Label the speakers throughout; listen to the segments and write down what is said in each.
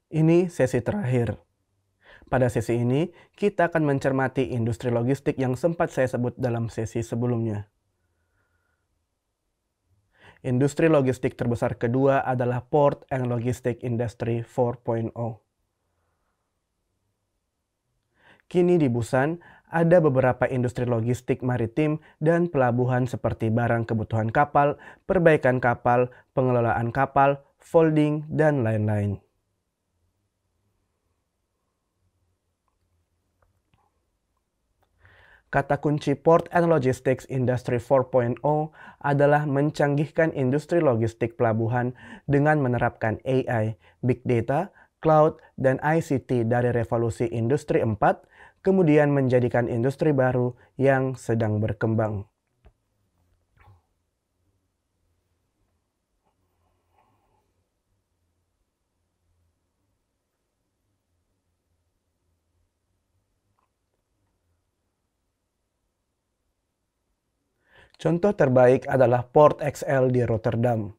Speaker 1: Ini sesi terakhir. Pada sesi ini, kita akan mencermati industri logistik yang sempat saya sebut dalam sesi sebelumnya. Industri logistik terbesar kedua adalah Port and Logistic Industry 4.0. Kini di Busan, ada beberapa industri logistik maritim dan pelabuhan seperti barang kebutuhan kapal, perbaikan kapal, pengelolaan kapal, folding, dan lain-lain. Kata kunci Port and Logistics Industry 4.0 adalah mencanggihkan industri logistik pelabuhan dengan menerapkan AI, Big Data, Cloud, dan ICT dari revolusi Industri 4, kemudian menjadikan industri baru yang sedang berkembang. Contoh terbaik adalah Port XL di Rotterdam.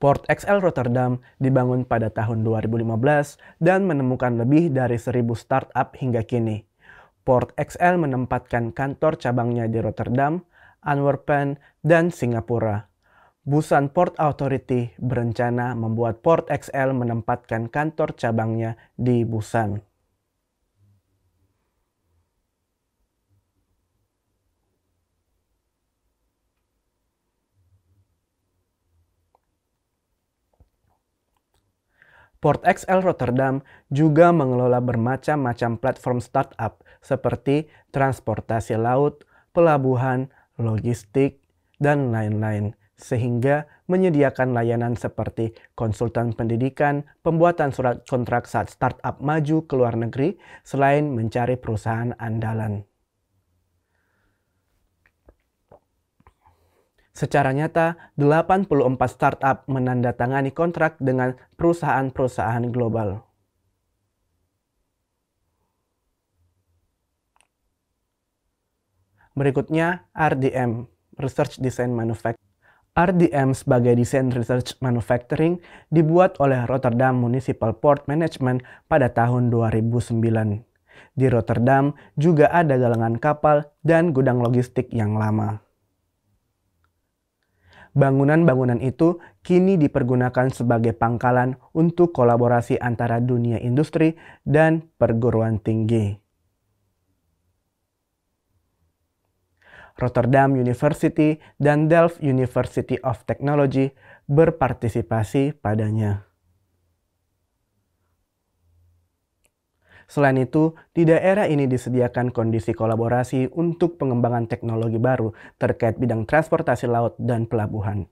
Speaker 1: Port XL Rotterdam dibangun pada tahun 2015 dan menemukan lebih dari 1.000 startup hingga kini. Port XL menempatkan kantor cabangnya di Rotterdam, Antwerpen, dan Singapura. Busan Port Authority berencana membuat Port XL menempatkan kantor cabangnya di Busan. Port XL Rotterdam juga mengelola bermacam-macam platform startup seperti transportasi laut, pelabuhan, logistik, dan lain-lain, sehingga menyediakan layanan seperti konsultan pendidikan, pembuatan surat kontrak saat startup maju ke luar negeri, selain mencari perusahaan andalan. Secara nyata, 84 startup menandatangani kontrak dengan perusahaan-perusahaan global. Berikutnya, RDM, Research Design Manufacturing. RDM sebagai Design Research Manufacturing dibuat oleh Rotterdam Municipal Port Management pada tahun 2009. Di Rotterdam juga ada galangan kapal dan gudang logistik yang lama. Bangunan-bangunan itu kini dipergunakan sebagai pangkalan untuk kolaborasi antara dunia industri dan perguruan tinggi. Rotterdam University dan Delft University of Technology berpartisipasi padanya. Selain itu, di daerah ini disediakan kondisi kolaborasi untuk pengembangan teknologi baru terkait bidang transportasi laut dan pelabuhan.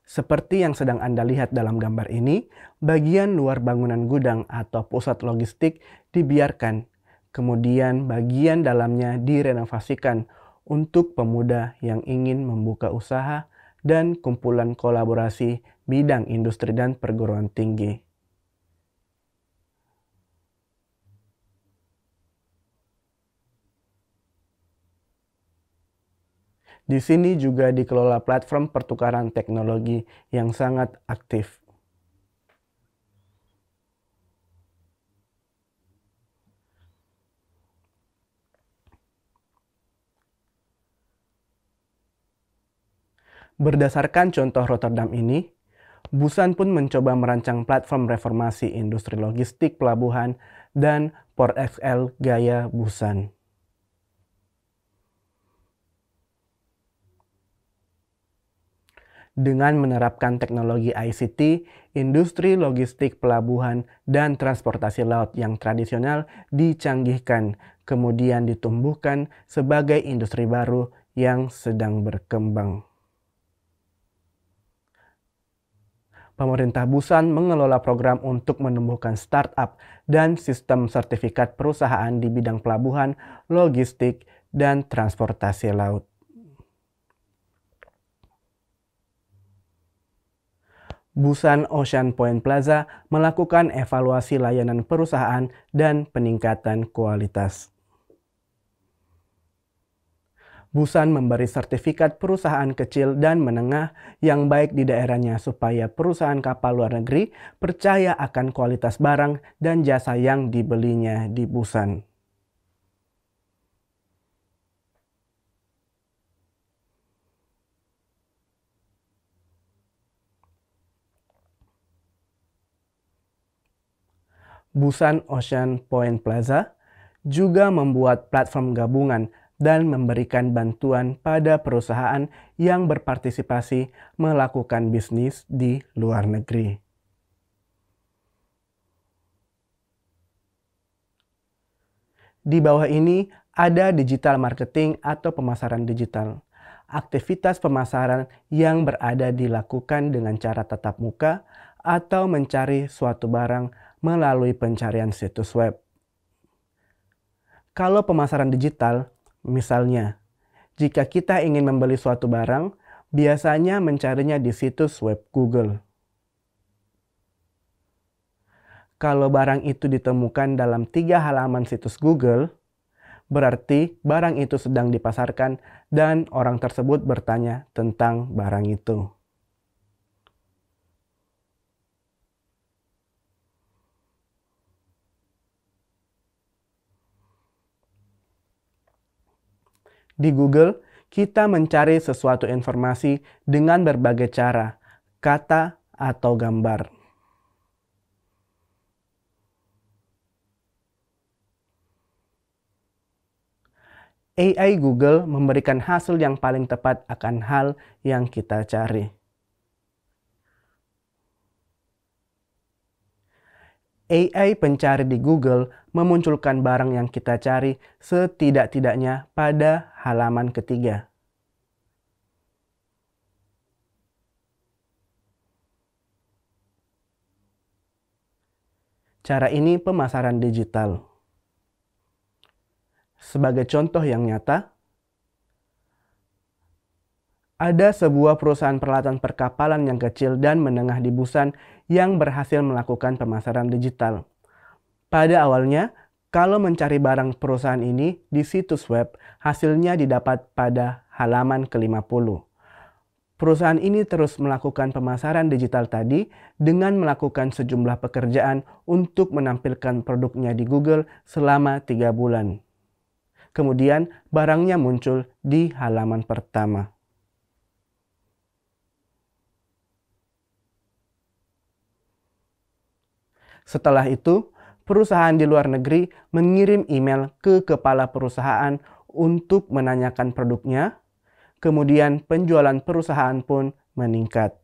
Speaker 1: Seperti yang sedang Anda lihat dalam gambar ini, bagian luar bangunan gudang atau pusat logistik dibiarkan, kemudian bagian dalamnya direnovasikan untuk pemuda yang ingin membuka usaha dan kumpulan kolaborasi bidang industri dan perguruan tinggi. Di sini juga dikelola platform pertukaran teknologi yang sangat aktif. Berdasarkan contoh Rotterdam ini, Busan pun mencoba merancang platform reformasi industri logistik pelabuhan dan Port XL gaya Busan. Dengan menerapkan teknologi ICT, industri logistik pelabuhan dan transportasi laut yang tradisional dicanggihkan, kemudian ditumbuhkan sebagai industri baru yang sedang berkembang. Pemerintah Busan mengelola program untuk menumbuhkan startup dan sistem sertifikat perusahaan di bidang pelabuhan, logistik, dan transportasi laut. Busan Ocean Point Plaza melakukan evaluasi layanan perusahaan dan peningkatan kualitas. Busan memberi sertifikat perusahaan kecil dan menengah yang baik di daerahnya supaya perusahaan kapal luar negeri percaya akan kualitas barang dan jasa yang dibelinya di Busan. Busan Ocean Point Plaza juga membuat platform gabungan dan memberikan bantuan pada perusahaan yang berpartisipasi melakukan bisnis di luar negeri. Di bawah ini ada digital marketing atau pemasaran digital. Aktivitas pemasaran yang berada dilakukan dengan cara tatap muka atau mencari suatu barang melalui pencarian situs web. Kalau pemasaran digital, misalnya, jika kita ingin membeli suatu barang, biasanya mencarinya di situs web Google. Kalau barang itu ditemukan dalam 3 halaman situs Google, berarti barang itu sedang dipasarkan dan orang tersebut bertanya tentang barang itu. Di Google, kita mencari sesuatu informasi dengan berbagai cara, kata, atau gambar. AI Google memberikan hasil yang paling tepat akan hal yang kita cari. AI pencari di Google memunculkan barang yang kita cari setidak-tidaknya pada halaman ketiga. Cara ini pemasaran digital. Sebagai contoh yang nyata, ada sebuah perusahaan peralatan perkapalan yang kecil dan menengah di Busan yang berhasil melakukan pemasaran digital. Pada awalnya, kalau mencari barang perusahaan ini di situs web, hasilnya didapat pada halaman ke-50. Perusahaan ini terus melakukan pemasaran digital tadi dengan melakukan sejumlah pekerjaan untuk menampilkan produknya di Google selama 3 bulan. Kemudian barangnya muncul di halaman pertama. Setelah itu, perusahaan di luar negeri mengirim email ke kepala perusahaan untuk menanyakan produknya, kemudian penjualan perusahaan pun meningkat.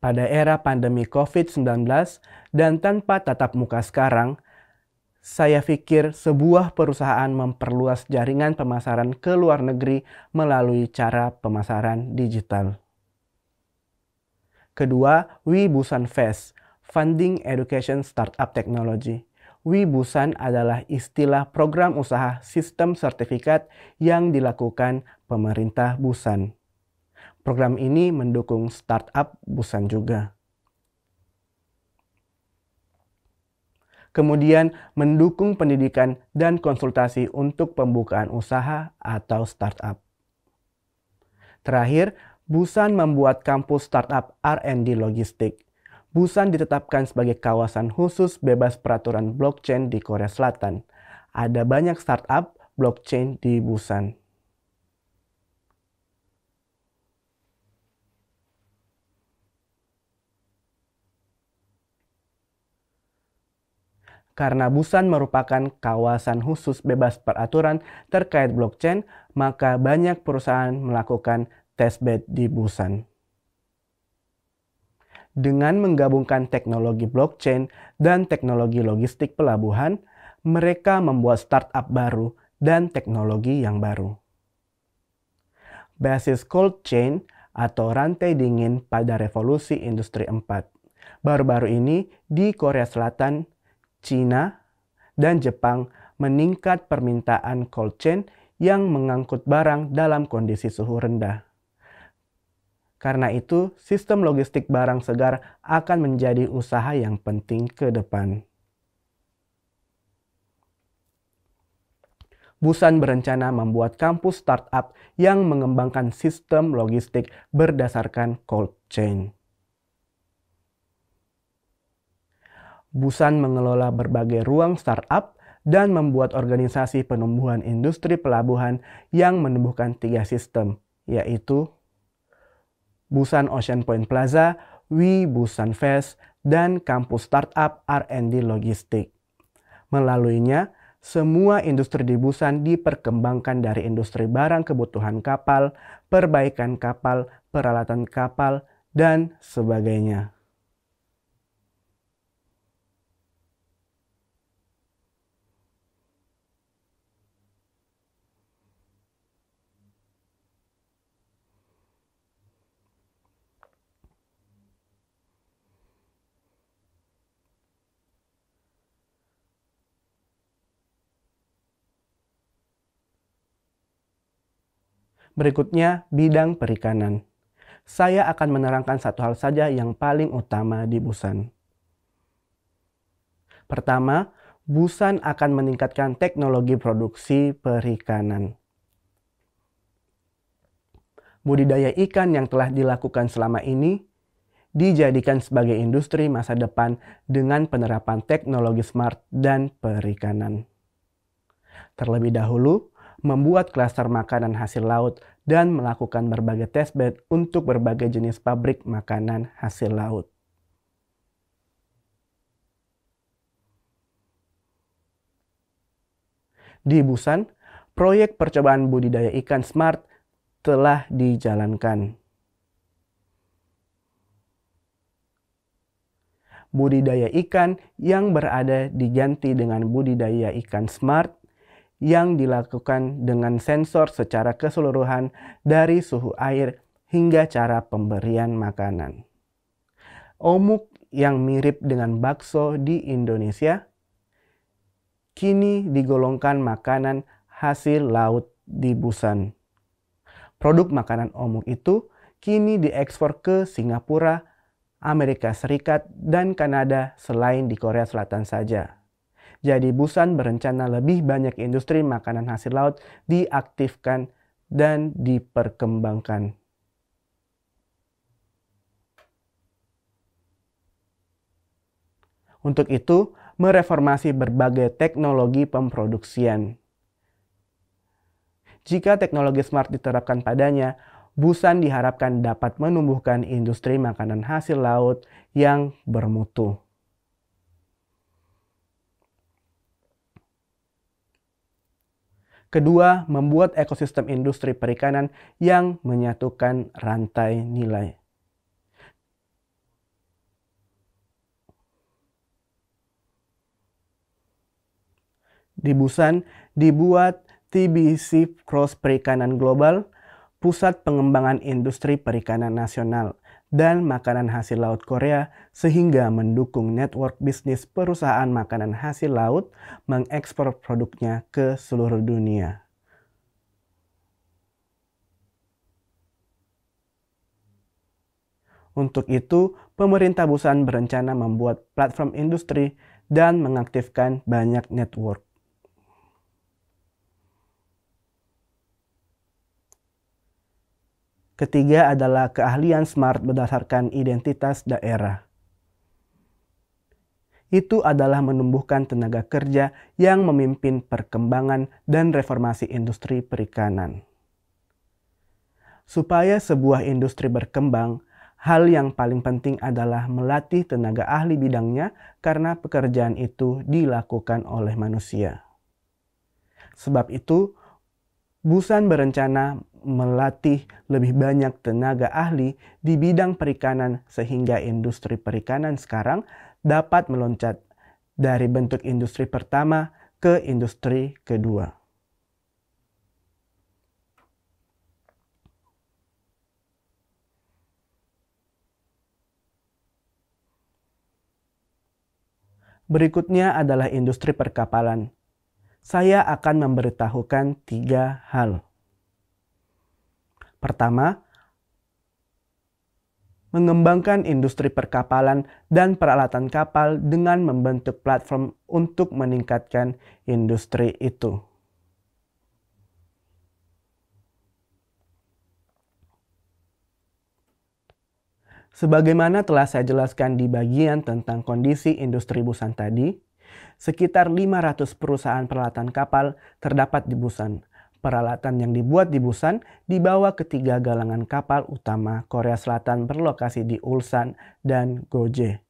Speaker 1: Pada era pandemi COVID-19 dan tanpa tatap muka sekarang, saya pikir sebuah perusahaan memperluas jaringan pemasaran ke luar negeri melalui cara pemasaran digital. Kedua, Busan Fest, Funding Education Startup Technology. Busan adalah istilah program usaha sistem sertifikat yang dilakukan pemerintah Busan. Program ini mendukung startup Busan juga. Kemudian mendukung pendidikan dan konsultasi untuk pembukaan usaha atau startup. Terakhir, Busan membuat kampus startup R&D logistik. Busan ditetapkan sebagai kawasan khusus bebas peraturan blockchain di Korea Selatan. Ada banyak startup blockchain di Busan. Karena Busan merupakan kawasan khusus bebas peraturan terkait blockchain, maka banyak perusahaan melakukan testbed di Busan. Dengan menggabungkan teknologi blockchain dan teknologi logistik pelabuhan, mereka membuat startup baru dan teknologi yang baru. Basis cold chain atau rantai dingin pada revolusi industri 4. Baru-baru ini di Korea Selatan, Cina, dan Jepang meningkat permintaan cold chain yang mengangkut barang dalam kondisi suhu rendah. Karena itu, sistem logistik barang segar akan menjadi usaha yang penting ke depan. Busan berencana membuat kampus startup yang mengembangkan sistem logistik berdasarkan cold chain. Busan mengelola berbagai ruang startup dan membuat organisasi penumbuhan industri pelabuhan yang menumbuhkan 3 sistem, yaitu Busan Ocean Point Plaza, Busan Fest, dan kampus startup R&D Logistik. Melaluinya, semua industri di Busan diperkembangkan dari industri barang kebutuhan kapal, perbaikan kapal, peralatan kapal, dan sebagainya. Berikutnya, bidang perikanan. Saya akan menerangkan satu hal saja yang paling utama di Busan. Pertama, Busan akan meningkatkan teknologi produksi perikanan. Budidaya ikan yang telah dilakukan selama ini dijadikan sebagai industri masa depan dengan penerapan teknologi smart dan perikanan. Terlebih dahulu, membuat klaster makanan hasil laut dan melakukan berbagai testbed untuk berbagai jenis pabrik makanan hasil laut. Di Busan, proyek percobaan budidaya ikan smart telah dijalankan. Budidaya ikan yang berada diganti dengan budidaya ikan smart yang dilakukan dengan sensor secara keseluruhan dari suhu air hingga cara pemberian makanan. Omuk yang mirip dengan bakso di Indonesia kini digolongkan makanan hasil laut di Busan. Produk makanan omuk itu kini diekspor ke Singapura, Amerika Serikat, dan Kanada selain di Korea Selatan saja. Jadi Busan berencana lebih banyak industri makanan hasil laut diaktifkan dan diperkembangkan. Untuk itu, mereformasi berbagai teknologi pemproduksian. Jika teknologi smart diterapkan padanya, Busan diharapkan dapat menumbuhkan industri makanan hasil laut yang bermutu. Kedua, membuat ekosistem industri perikanan yang menyatukan rantai nilai. Di Busan dibuat TBC Cross Perikanan Global, pusat pengembangan industri perikanan nasional dan makanan hasil laut Korea sehingga mendukung network bisnis perusahaan makanan hasil laut mengekspor produknya ke seluruh dunia. Untuk itu, pemerintah Busan berencana membuat platform industri dan mengaktifkan banyak network. Ketiga adalah keahlian smart berdasarkan identitas daerah. Itu adalah menumbuhkan tenaga kerja yang memimpin perkembangan dan reformasi industri perikanan. Supaya sebuah industri berkembang, hal yang paling penting adalah melatih tenaga ahli bidangnya karena pekerjaan itu dilakukan oleh manusia. Sebab itu, Busan berencana melatih lebih banyak tenaga ahli di bidang perikanan sehingga industri perikanan sekarang dapat meloncat dari bentuk industri pertama ke industri kedua. Berikutnya adalah industri perkapalan. Saya akan memberitahukan 3 hal. Pertama, mengembangkan industri perkapalan dan peralatan kapal dengan membentuk platform untuk meningkatkan industri itu. Sebagaimana telah saya jelaskan di bagian tentang kondisi industri Busan tadi, sekitar 500 perusahaan peralatan kapal terdapat di Busan. Peralatan yang dibuat di Busan dibawa ke 3 galangan kapal utama Korea Selatan berlokasi di Ulsan dan Goje.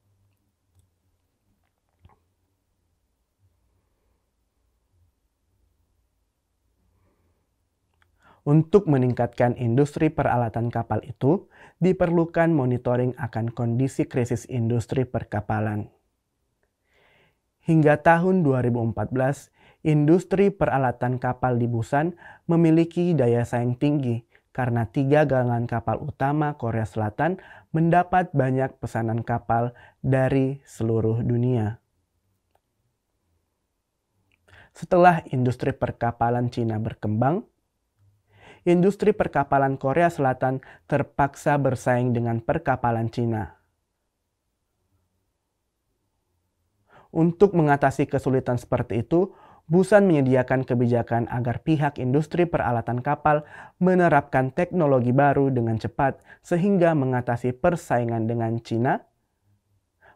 Speaker 1: Untuk meningkatkan industri peralatan kapal itu, diperlukan monitoring akan kondisi krisis industri perkapalan. Hingga tahun 2014, industri peralatan kapal di Busan memiliki daya saing tinggi karena 3 galangan kapal utama Korea Selatan mendapat banyak pesanan kapal dari seluruh dunia. Setelah industri perkapalan Cina berkembang, industri perkapalan Korea Selatan terpaksa bersaing dengan perkapalan Cina. Untuk mengatasi kesulitan seperti itu, Busan menyediakan kebijakan agar pihak industri peralatan kapal menerapkan teknologi baru dengan cepat sehingga mengatasi persaingan dengan Cina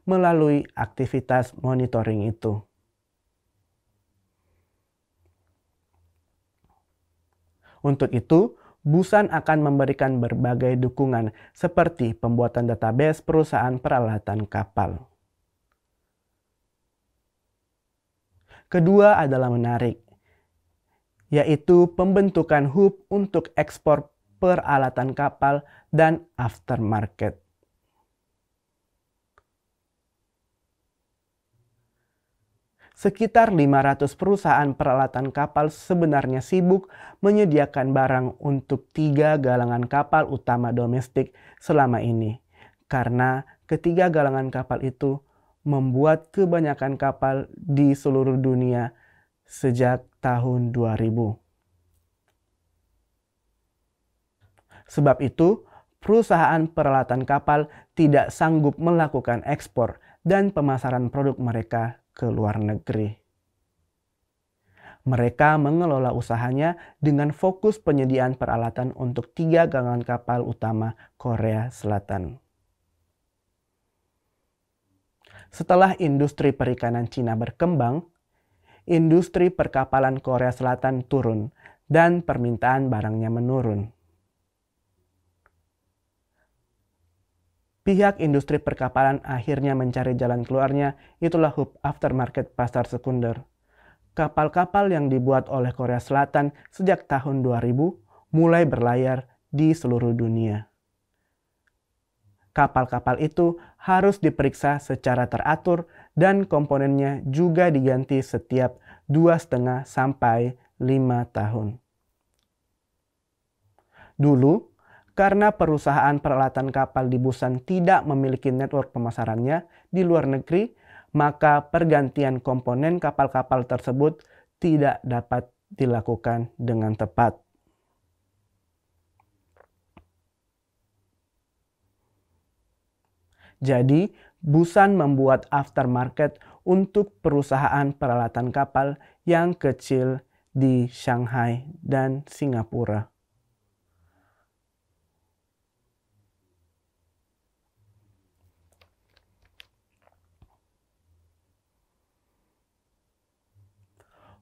Speaker 1: melalui aktivitas monitoring itu. Untuk itu, Busan akan memberikan berbagai dukungan seperti pembuatan database perusahaan peralatan kapal. Kedua adalah menarik, yaitu pembentukan hub untuk ekspor peralatan kapal dan aftermarket. Sekitar 500 perusahaan peralatan kapal sebenarnya sibuk menyediakan barang untuk 3 galangan kapal utama domestik selama ini. Karena ketiga galangan kapal itu membuat kebanyakan kapal di seluruh dunia sejak tahun 2000. Sebab itu, perusahaan peralatan kapal tidak sanggup melakukan ekspor dan pemasaran produk mereka ke luar negeri. Mereka mengelola usahanya dengan fokus penyediaan peralatan untuk 3 galangan kapal utama Korea Selatan. Setelah industri perikanan Cina berkembang, industri perkapalan Korea Selatan turun dan permintaan barangnya menurun. Pihak industri perkapalan akhirnya mencari jalan keluarnya, itulah hub aftermarket pasar sekunder. Kapal-kapal yang dibuat oleh Korea Selatan sejak tahun 2000 mulai berlayar di seluruh dunia. Kapal-kapal itu harus diperiksa secara teratur dan komponennya juga diganti setiap 2,5 sampai 5 tahun. Dulu, karena perusahaan peralatan kapal di Busan tidak memiliki network pemasarannya di luar negeri, maka pergantian komponen kapal-kapal tersebut tidak dapat dilakukan dengan tepat. Jadi, Busan membuat aftermarket untuk perusahaan peralatan kapal yang kecil di Shanghai dan Singapura.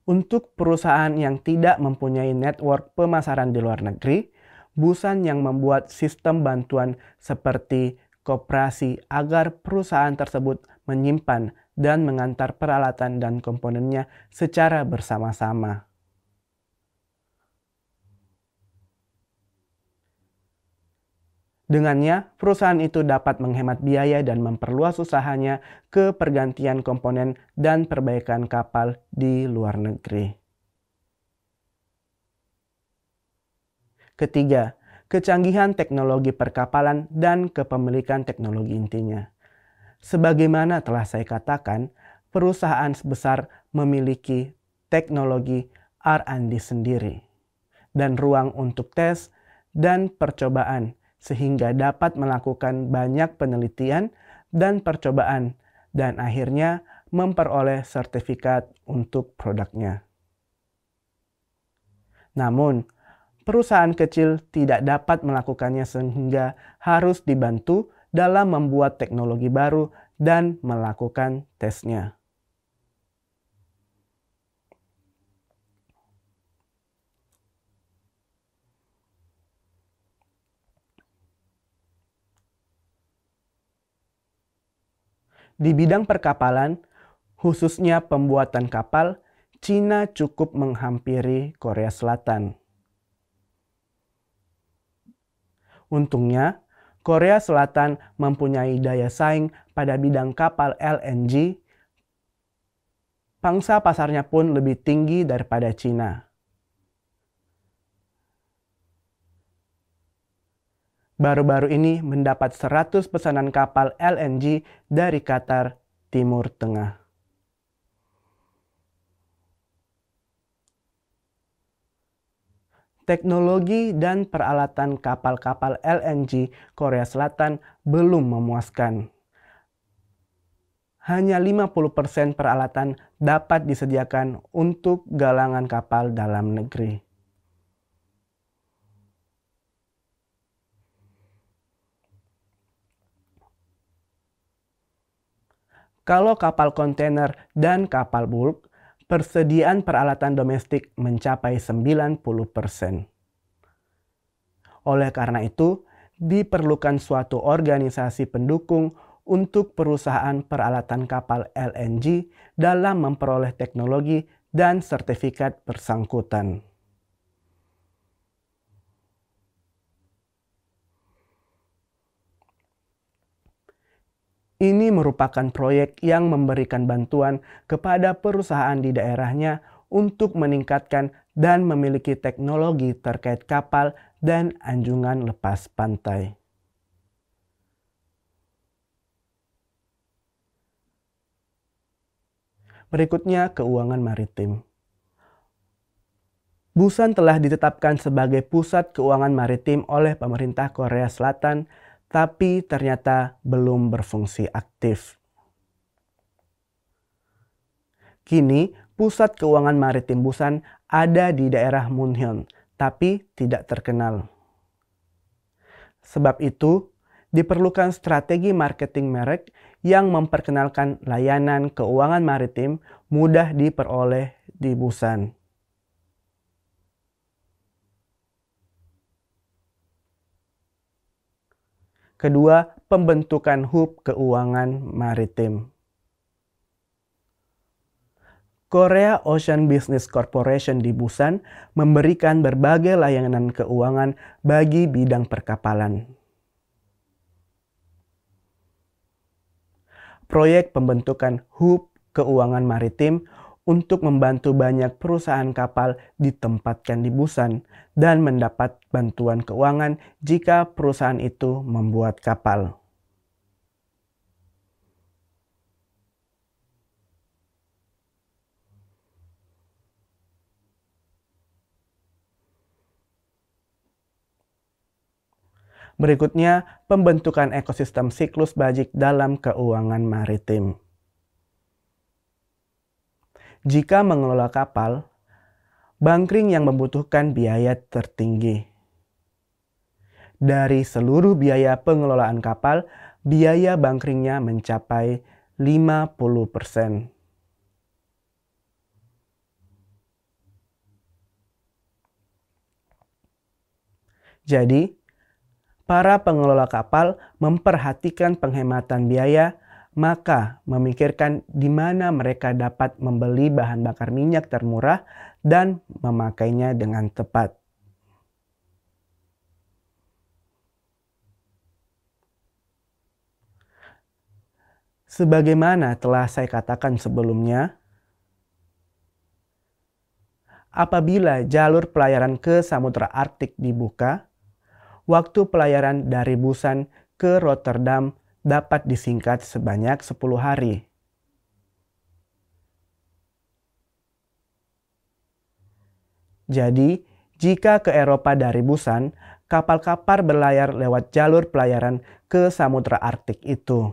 Speaker 1: Untuk perusahaan yang tidak mempunyai network pemasaran di luar negeri, Busan yang membuat sistem bantuan seperti koperasi agar perusahaan tersebut menyimpan dan mengantar peralatan dan komponennya secara bersama-sama. Dengannya, perusahaan itu dapat menghemat biaya dan memperluas usahanya ke pergantian komponen dan perbaikan kapal di luar negeri. Ketiga, kecanggihan teknologi perkapalan dan kepemilikan teknologi intinya. Sebagaimana telah saya katakan, perusahaan sebesar memiliki teknologi R&D sendiri dan ruang untuk tes dan percobaan sehingga dapat melakukan banyak penelitian dan percobaan, dan akhirnya memperoleh sertifikat untuk produknya. Namun, perusahaan kecil tidak dapat melakukannya sehingga harus dibantu dalam membuat teknologi baru dan melakukan tesnya. Di bidang perkapalan, khususnya pembuatan kapal, Cina cukup menghampiri Korea Selatan. Untungnya, Korea Selatan mempunyai daya saing pada bidang kapal LNG. Pangsa pasarnya pun lebih tinggi daripada Cina. Baru-baru ini mendapat 100 pesanan kapal LNG dari Qatar, Timur Tengah. Teknologi dan peralatan kapal-kapal LNG Korea Selatan belum memuaskan. Hanya 50% peralatan dapat disediakan untuk galangan kapal dalam negeri. Kalau kapal kontainer dan kapal bulk, persediaan peralatan domestik mencapai 90%. Oleh karena itu, diperlukan suatu organisasi pendukung untuk perusahaan peralatan kapal LNG dalam memperoleh teknologi dan sertifikat bersangkutan. Ini merupakan proyek yang memberikan bantuan kepada perusahaan di daerahnya untuk meningkatkan dan memiliki teknologi terkait kapal dan anjungan lepas pantai. Berikutnya, keuangan maritim. Busan telah ditetapkan sebagai pusat keuangan maritim oleh pemerintah Korea Selatan, tapi ternyata belum berfungsi aktif. Kini, pusat keuangan maritim Busan ada di daerah Munhyeon, tapi tidak terkenal. Sebab itu, diperlukan strategi marketing merek yang memperkenalkan layanan keuangan maritim mudah diperoleh di Busan. Kedua, pembentukan hub keuangan maritim. Korea Ocean Business Corporation di Busan memberikan berbagai layanan keuangan bagi bidang perkapalan. Proyek pembentukan hub keuangan maritim untuk membantu banyak perusahaan kapal ditempatkan di Busan dan mendapat bantuan keuangan jika perusahaan itu membuat kapal. Berikutnya, pembentukan ekosistem siklus bajik dalam keuangan maritim. Jika mengelola kapal, bunkering yang membutuhkan biaya tertinggi. Dari seluruh biaya pengelolaan kapal, biaya bunkeringnya mencapai 50%. Jadi, para pengelola kapal memperhatikan penghematan biaya, maka memikirkan di mana mereka dapat membeli bahan bakar minyak termurah dan memakainya dengan tepat. Sebagaimana telah saya katakan sebelumnya, apabila jalur pelayaran ke Samudra Arktik dibuka, waktu pelayaran dari Busan ke Rotterdam dapat disingkat sebanyak 10 hari. Jadi, jika ke Eropa dari Busan, kapal-kapal berlayar lewat jalur pelayaran ke Samudra Arktik itu.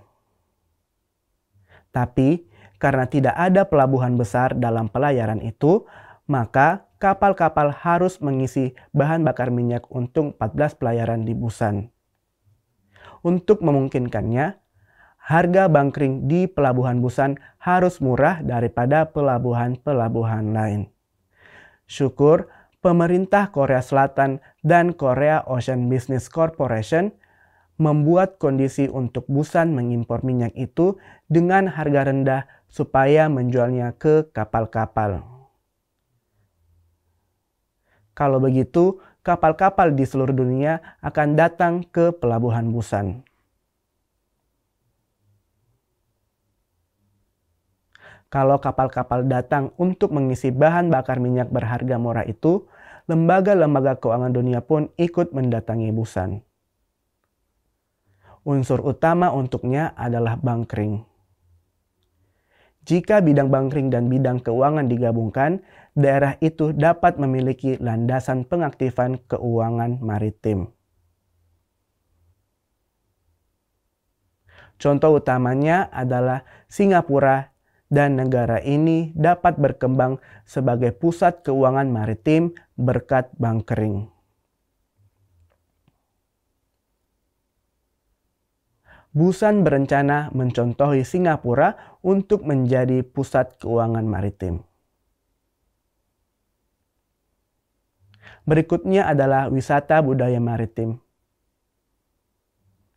Speaker 1: Tapi, karena tidak ada pelabuhan besar dalam pelayaran itu, maka kapal-kapal harus mengisi bahan bakar minyak untuk 14 pelayaran di Busan. Untuk memungkinkannya, harga bunkering di Pelabuhan Busan harus murah daripada pelabuhan-pelabuhan lain. Syukur pemerintah Korea Selatan dan Korea Ocean Business Corporation membuat kondisi untuk Busan mengimpor minyak itu dengan harga rendah supaya menjualnya ke kapal-kapal. Kalau begitu, kapal-kapal di seluruh dunia akan datang ke Pelabuhan Busan. Kalau kapal-kapal datang untuk mengisi bahan bakar minyak berharga murah itu, lembaga-lembaga keuangan dunia pun ikut mendatangi Busan. Unsur utama untuknya adalah bunkering. Jika bidang bunkering dan bidang keuangan digabungkan, daerah itu dapat memiliki landasan pengaktifan keuangan maritim. Contoh utamanya adalah Singapura, dan negara ini dapat berkembang sebagai pusat keuangan maritim berkat bunkering. Busan berencana mencontohi Singapura untuk menjadi pusat keuangan maritim. Berikutnya adalah wisata budaya maritim.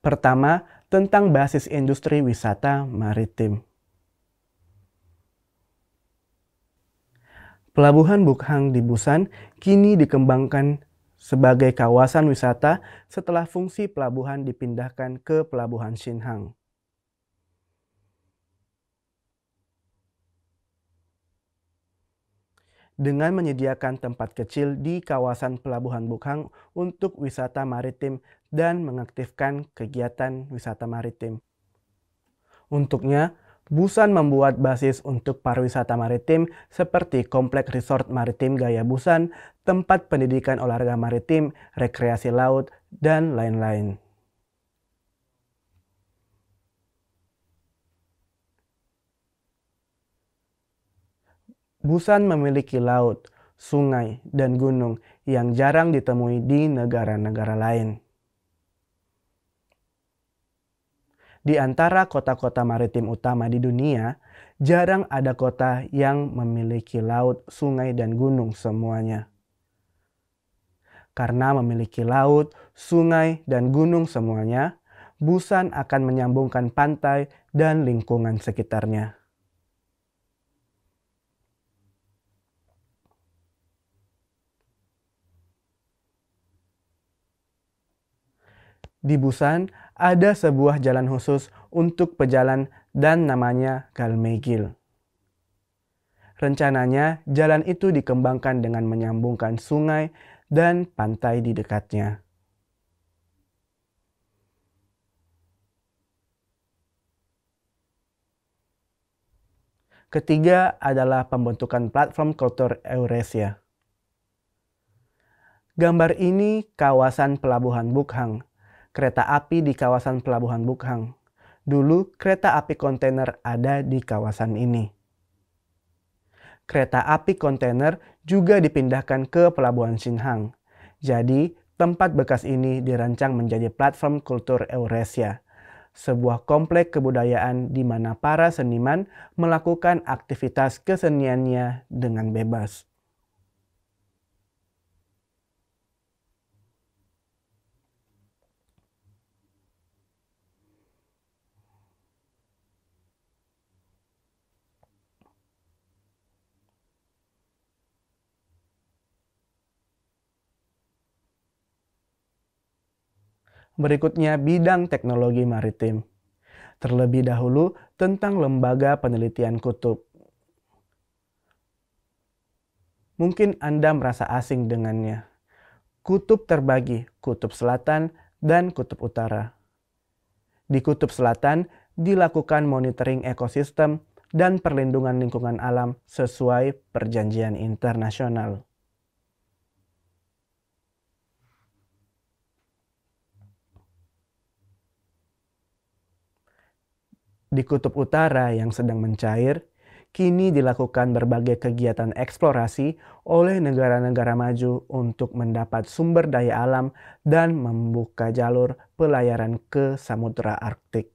Speaker 1: Pertama, tentang basis industri wisata maritim. Pelabuhan Bukhang di Busan kini dikembangkan sebagai kawasan wisata setelah fungsi pelabuhan dipindahkan ke Pelabuhan Xinhang. Dengan menyediakan tempat kecil di kawasan Pelabuhan Bukhang untuk wisata maritim dan mengaktifkan kegiatan wisata maritim. Untuknya, Busan membuat basis untuk pariwisata maritim seperti Kompleks Resort Maritim Gaya Busan, tempat pendidikan olahraga maritim, rekreasi laut, dan lain-lain. Busan memiliki laut, sungai, dan gunung yang jarang ditemui di negara-negara lain. Di antara kota-kota maritim utama di dunia, jarang ada kota yang memiliki laut, sungai, dan gunung semuanya. Karena memiliki laut, sungai, dan gunung semuanya, Busan akan menyambungkan pantai dan lingkungan sekitarnya. Di Busan, ada sebuah jalan khusus untuk pejalan dan namanya Galmegil. Rencananya, jalan itu dikembangkan dengan menyambungkan sungai dan pantai di dekatnya. Ketiga adalah pembentukan platform kultur Eurasia. Gambar ini kawasan Pelabuhan Bukhang. Kereta api di kawasan Pelabuhan Bukhang. Dulu kereta api kontainer ada di kawasan ini. Kereta api kontainer juga dipindahkan ke Pelabuhan Xinhang. Jadi, tempat bekas ini dirancang menjadi platform kultur Eurasia, sebuah komplek kebudayaan di mana para seniman melakukan aktivitas keseniannya dengan bebas. Berikutnya, bidang teknologi maritim. Terlebih dahulu tentang lembaga penelitian kutub. Mungkin Anda merasa asing dengannya. Kutub terbagi, kutub selatan dan kutub utara. Di kutub selatan dilakukan monitoring ekosistem dan perlindungan lingkungan alam sesuai perjanjian internasional. Di kutub utara yang sedang mencair, kini dilakukan berbagai kegiatan eksplorasi oleh negara-negara maju untuk mendapat sumber daya alam dan membuka jalur pelayaran ke Samudra Arktik.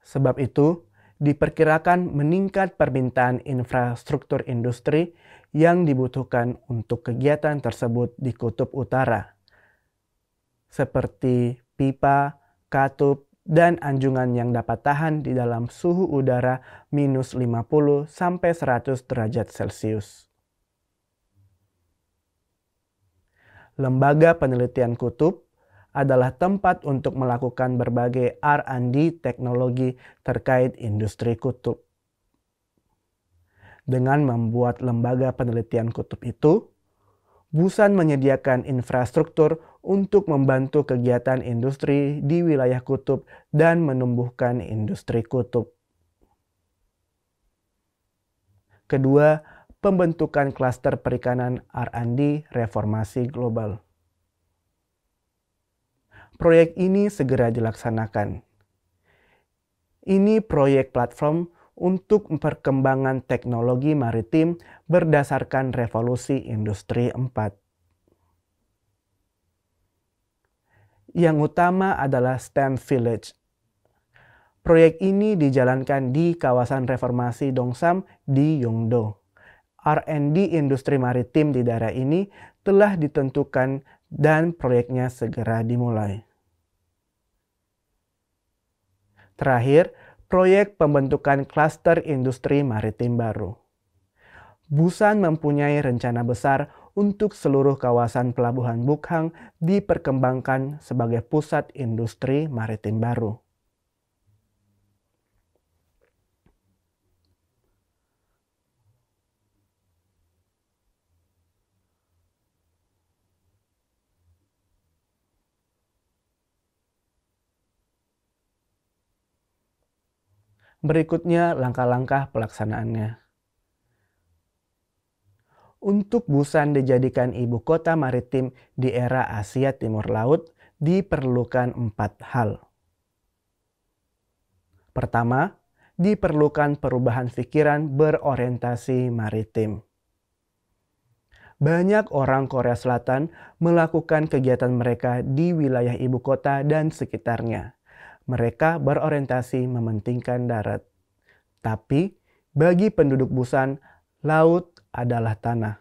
Speaker 1: Sebab itu, diperkirakan meningkat permintaan infrastruktur industri yang dibutuhkan untuk kegiatan tersebut di kutub utara, seperti pipa, katup, dan anjungan yang dapat tahan di dalam suhu udara minus 50 sampai 100 derajat Celcius. Lembaga penelitian kutub adalah tempat untuk melakukan berbagai R&D teknologi terkait industri kutub. Dengan membuat lembaga penelitian kutub itu, Busan menyediakan infrastruktur untuk membantu kegiatan industri di wilayah kutub dan menumbuhkan industri kutub. Kedua, pembentukan klaster perikanan R&D reformasi global. Proyek ini segera dilaksanakan. Ini proyek platform untuk perkembangan teknologi maritim berdasarkan revolusi industri 4. Yang utama adalah STEM Village. Proyek ini dijalankan di kawasan reformasi Dongsam di Yeongdo. R&D industri maritim di daerah ini telah ditentukan dan proyeknya segera dimulai. Terakhir, proyek pembentukan klaster industri maritim baru. Busan mempunyai rencana besar untuk seluruh kawasan pelabuhan Bukhang diperkembangkan sebagai pusat industri maritim baru. Berikutnya langkah-langkah pelaksanaannya. Untuk Busan dijadikan ibu kota maritim di era Asia Timur Laut, diperlukan 4 hal. Pertama, diperlukan perubahan pikiran berorientasi maritim. Banyak orang Korea Selatan melakukan kegiatan mereka di wilayah ibu kota dan sekitarnya. Mereka berorientasi mementingkan darat. Tapi bagi penduduk Busan, laut adalah tanah.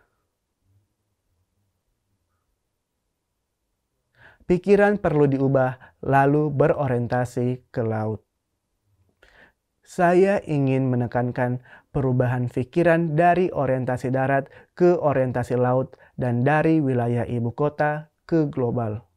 Speaker 1: Pikiran perlu diubah lalu berorientasi ke laut. Saya ingin menekankan perubahan pikiran dari orientasi darat ke orientasi laut dan dari wilayah ibu kota ke global.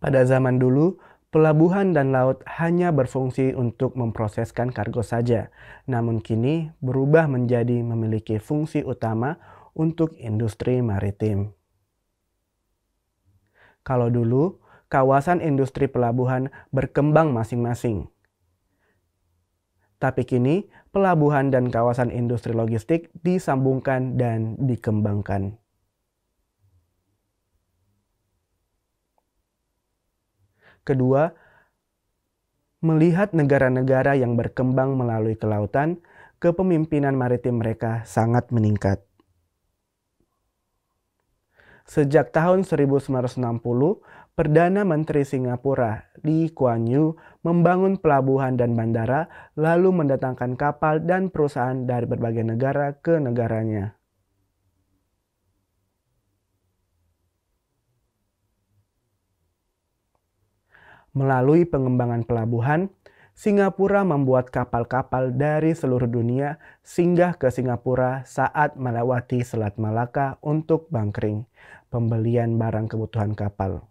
Speaker 1: Pada zaman dulu, pelabuhan dan laut hanya berfungsi untuk memproseskan kargo saja, namun kini berubah menjadi memiliki fungsi utama untuk industri maritim. Kalau dulu, kawasan industri pelabuhan berkembang masing-masing. Tapi kini, pelabuhan dan kawasan industri logistik disambungkan dan dikembangkan. Kedua, melihat negara-negara yang berkembang melalui kelautan, kepemimpinan maritim mereka sangat meningkat. Sejak tahun 1960, Perdana Menteri Singapura Lee Kuan Yew membangun pelabuhan dan bandara, lalu mendatangkan kapal dan perusahaan dari berbagai negara ke negaranya. Melalui pengembangan pelabuhan, Singapura membuat kapal-kapal dari seluruh dunia singgah ke Singapura saat melewati Selat Malaka untuk bunkering, pembelian barang kebutuhan kapal.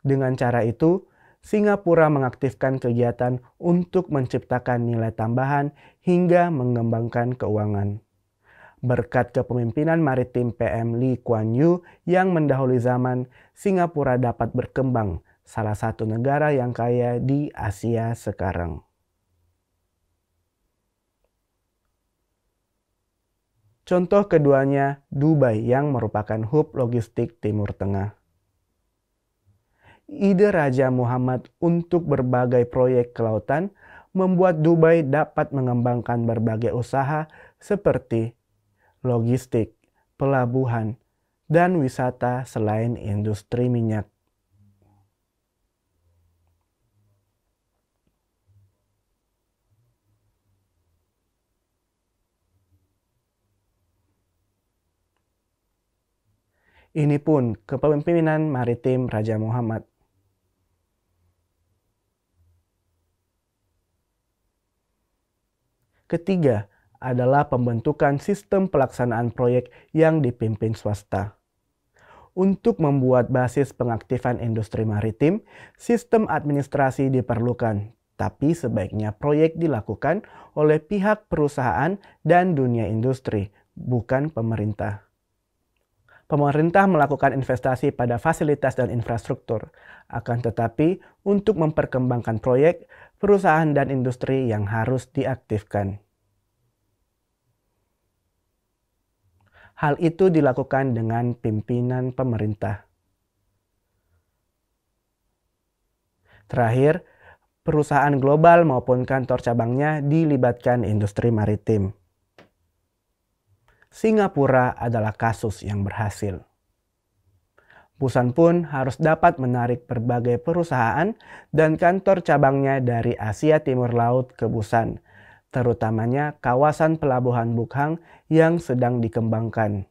Speaker 1: Dengan cara itu, Singapura mengaktifkan kegiatan untuk menciptakan nilai tambahan hingga mengembangkan keuangan. Berkat kepemimpinan maritim PM Lee Kuan Yew yang mendahului zaman, Singapura dapat berkembang salah satu negara yang kaya di Asia sekarang. Contoh keduanya, Dubai yang merupakan hub logistik Timur Tengah. Ide Raja Muhammad untuk berbagai proyek kelautan membuat Dubai dapat mengembangkan berbagai usaha seperti logistik, pelabuhan, dan wisata selain industri minyak. Ini pun kepemimpinan maritim Raja Muhammad. Ketiga adalah pembentukan sistem pelaksanaan proyek yang dipimpin swasta. Untuk membuat basis pengaktifan industri maritim, sistem administrasi diperlukan, tapi sebaiknya proyek dilakukan oleh pihak perusahaan dan dunia industri, bukan pemerintah. Pemerintah melakukan investasi pada fasilitas dan infrastruktur, akan tetapi untuk memperkembangkan proyek, perusahaan dan industri yang harus diaktifkan. Hal itu dilakukan dengan pimpinan pemerintah. Terakhir, perusahaan global maupun kantor cabangnya dilibatkan industri maritim. Singapura adalah kasus yang berhasil. Busan pun harus dapat menarik berbagai perusahaan dan kantor cabangnya dari Asia Timur Laut ke Busan, terutamanya kawasan pelabuhan Bukhang yang sedang dikembangkan.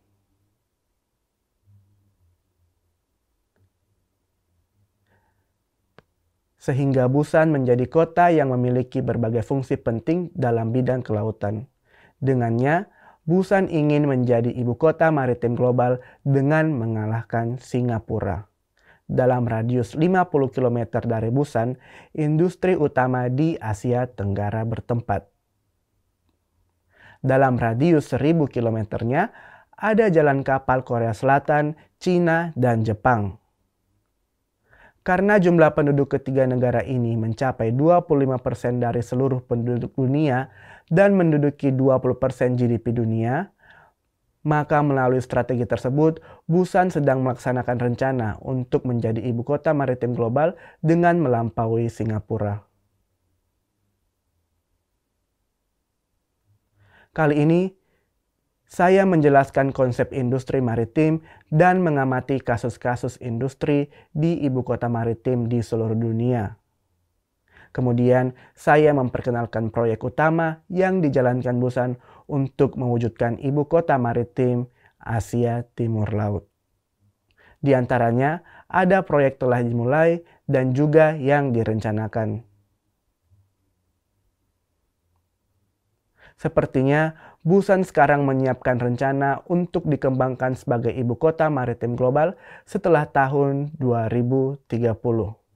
Speaker 1: Sehingga Busan menjadi kota yang memiliki berbagai fungsi penting dalam bidang kelautan. Dengannya, Busan ingin menjadi ibu kota maritim global dengan mengalahkan Singapura. Dalam radius 50 km dari Busan, industri utama di Asia Tenggara bertempat. Dalam radius 1000 km-nya, ada jalan kapal Korea Selatan, Cina, dan Jepang. Karena jumlah penduduk ketiga negara ini mencapai 25% dari seluruh penduduk dunia dan menduduki 20% GDP dunia, maka melalui strategi tersebut, Busan sedang melaksanakan rencana untuk menjadi ibu kota maritim global dengan melampaui Singapura. Kali ini, saya menjelaskan konsep industri maritim dan mengamati kasus-kasus industri di ibu kota maritim di seluruh dunia. Kemudian, saya memperkenalkan proyek utama yang dijalankan Busan untuk mewujudkan ibu kota maritim Asia Timur Laut. Di antaranya, ada proyek telah dimulai dan juga yang direncanakan. Sepertinya, Busan sekarang menyiapkan rencana untuk dikembangkan sebagai ibu kota maritim global setelah tahun 2030.